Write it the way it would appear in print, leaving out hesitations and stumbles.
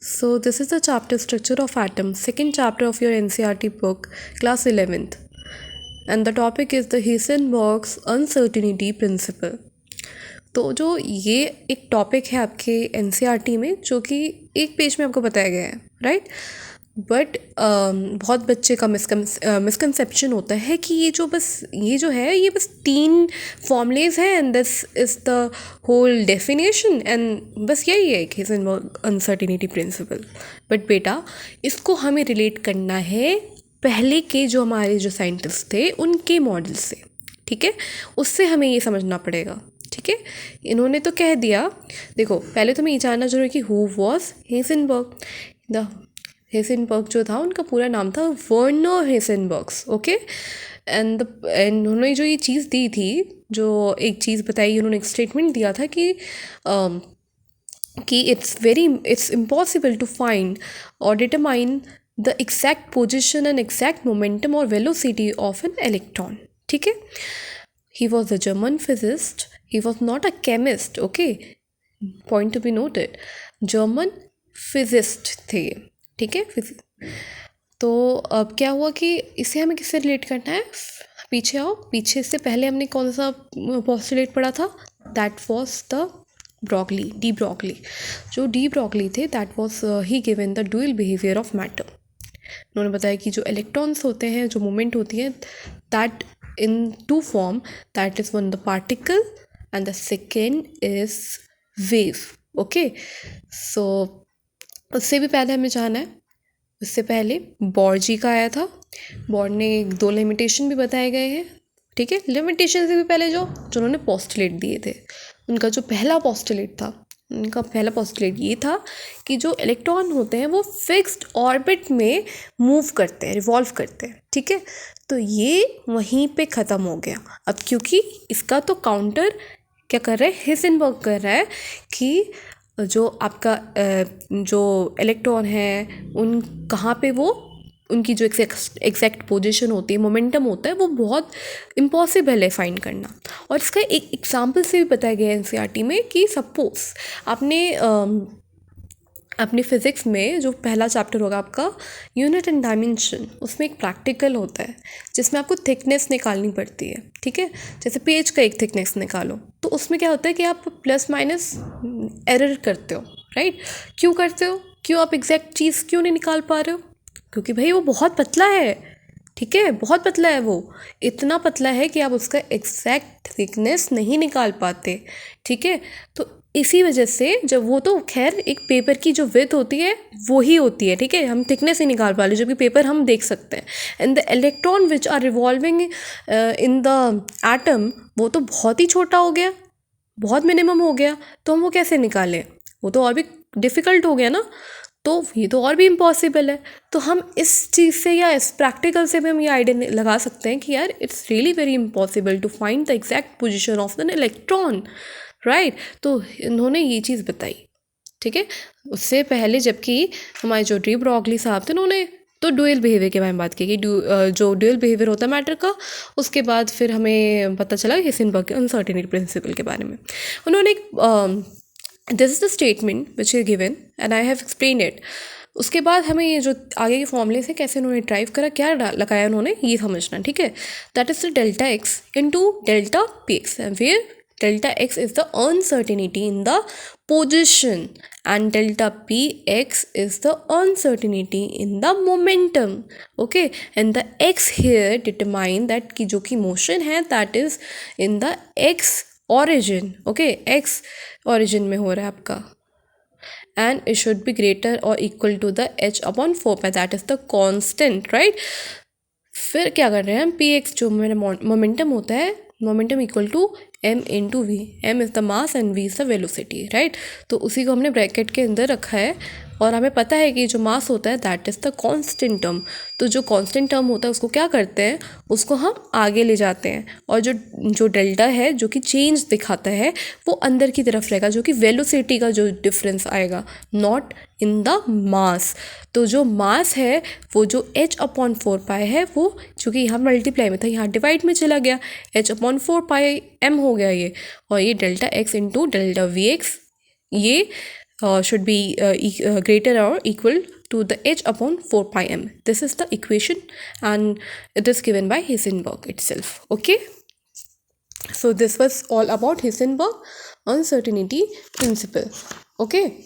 So this is the chapter structure of atom, second chapter of your NCERT book, class 11th. And the topic is the Heisenberg's uncertainty principle. तो जो ये एक topic है आपके NCERT में जो कि एक पेज में आपको बताया गया है, राइट? बट बहुत बच्चे का मिसकंसेप्शन होता है कि ये जो है ये बस 3 फॉर्मूलेज हैं and this is the whole definition and बस यही है heisenberg अनसर्टिनिटी प्रिंसिपल. बट बेटा इसको हमें रिलेट करना है पहले के जो हमारे जो साइंटिस्ट थे उनके मॉडल से, ठीक है? उससे हमें ये समझना पड़ेगा, ठीक है? इन्होंने तो कह दिया, देखो पहले तो मैं ये जानना जरूरी कि हु वॉज हेसेनबर्ग. द हेसेनबर्ग जो था उनका पूरा नाम था वर्नर हेसेनबर्ग्स, ओके? एंड उन्होंने जो ये चीज़ दी थी, जो एक चीज़ बताई, उन्होंने एक स्टेटमेंट दिया था कि इट्स इम्पॉसिबल टू फाइंड और determine the exact position and exact momentum और वेलोसिटी ऑफ एन इलेक्ट्रॉन, ठीक है? He was a German physicist. He was not a chemist, okay? Point to be noted. German physicist थे, ठीक है? तो अब क्या हुआ कि इसे हमें किससे रिलेट करना है? पीछे आओ, पीछे से पहले हमने कौन सा पोस्टुलेट पढ़ा था? That was the de Broglie. जो डी ब्रॉगली थे, that was he given the dual behaviour of matter. उन्होंने बताया कि जो इलेक्ट्रॉन्स होते हैं, जो मूवमेंट होती है, that in two form, that is one the particle and the second is wave, okay? So उससे भी पहले हमें जाना है, उससे पहले बोर जी का आया था. बोर ने 2 लिमिटेशन भी बताए गए हैं, ठीक है? लिमिटेशन से भी पहले जो उन्होंने पोस्टुलेट दिए थे, उनका जो पहला पोस्टुलेट ये था कि जो इलेक्ट्रॉन होते हैं वो फिक्स्ड ऑर्बिट में मूव करते हैं, रिवॉल्व करते हैं, ठीक है? तो ये वहीं पे ख़त्म हो गया. अब क्योंकि इसका तो काउंटर क्या कर रहा है, हेसेनबर्ग कर रहा है कि जो आपका जो इलेक्ट्रॉन है उन कहाँ पे वो उनकी जो एग्जैक्ट पोजीशन होती है, मोमेंटम होता है, वो बहुत इम्पॉसिबल है फाइंड करना. और इसका एक एग्जांपल से भी बताया गया है एनसीईआरटी में कि सपोज अपने फिज़िक्स में जो पहला चैप्टर होगा आपका यूनिट एंड डायमेंशन, उसमें एक प्रैक्टिकल होता है जिसमें आपको थिकनेस निकालनी पड़ती है, ठीक है? जैसे पेज का एक थिकनेस निकालो, तो उसमें क्या होता है कि आप प्लस माइनस एरर करते हो, राइट? क्यों करते हो? क्यों आप एग्जैक्ट चीज़ क्यों नहीं निकाल पा रहे हो? क्योंकि भाई वो बहुत पतला है, ठीक है? बहुत पतला है, वो इतना पतला है कि आप उसका एग्जैक्ट थिकनेस नहीं निकाल पाते, ठीक है? तो इसी वजह से जब वो तो खैर एक पेपर की जो विड्थ होती है वो ही होती है, ठीक है? हम थिकनेस ही निकाल पा रहे, जबकि पेपर हम देख सकते हैं. And the electron which are revolving in the atom, वो तो बहुत ही छोटा हो गया, बहुत मिनिमम हो गया, तो हम वो कैसे निकालें? वो तो और भी डिफ़िकल्ट हो गया ना, तो ये तो और भी इम्पॉसिबल है. तो हम इस चीज़ से या इस प्रैक्टिकल से भी हम ये आइडिया लगा सकते हैं कि यार it's really very impossible to find the exact position of an electron, right? तो इन्होंने ये चीज़ बताई, ठीक है? उससे पहले जबकि हमारे जो डी ब्रॉगली साहब थे, उन्होंने तो ड्यूअल बिहेवियर के बारे में बात की कि जो ड्यूअल बिहेवियर होता है मैटर का. उसके बाद फिर हमें पता चला हेसेनबर्ग के अनसर्टेनिटी प्रिंसिपल के बारे में. उन्होंने एक this is the statement which is given and I have explain it. उसके बाद हमें ये जो आगे के फॉर्मूले से कैसे उन्होंने ड्राइव करा, क्या लगाया उन्होंने, ये समझना, ठीक है? That is the delta x into delta p x, where delta x is the uncertainty in the position and delta px is the uncertainty in the momentum, okay? And the x here determine that कि जो कि motion है that is in the x origin, okay? x origin में हो रहा है आपका, and it should be greater or equal to the h upon 4 that is the constant, right? फिर क्या कर रहे हैं हम, px जो मेरा मोमेंटम होता है, momentum equal to m into v. m is the mass and v is the velocity, right? तो उसी को हमने ब्रैकेट के अंदर रखा है और हमें पता है कि जो मास होता है that is the constant term. तो जो कांस्टेंट टर्म होता है उसको क्या करते हैं, उसको हम आगे ले जाते हैं, और जो डेल्टा है जो कि चेंज दिखाता है वो अंदर की तरफ रहेगा, जो कि वेलोसिटी का जो डिफरेंस आएगा, नॉट इन द मास. तो जो मास है वो जो h अपॉन 4 है, वो चूँकि यहाँ मल्टीप्लाई में था, यहाँ डिवाइड में चला गया, h अपॉन 4 m हो गया ये. और ये delta x into delta we x, ये should be greater or equal to the h upon 4 pi m. This is the equation and it is given by Heisenberg itself. Okay. So this was all about Heisenberg uncertainty principle. Okay.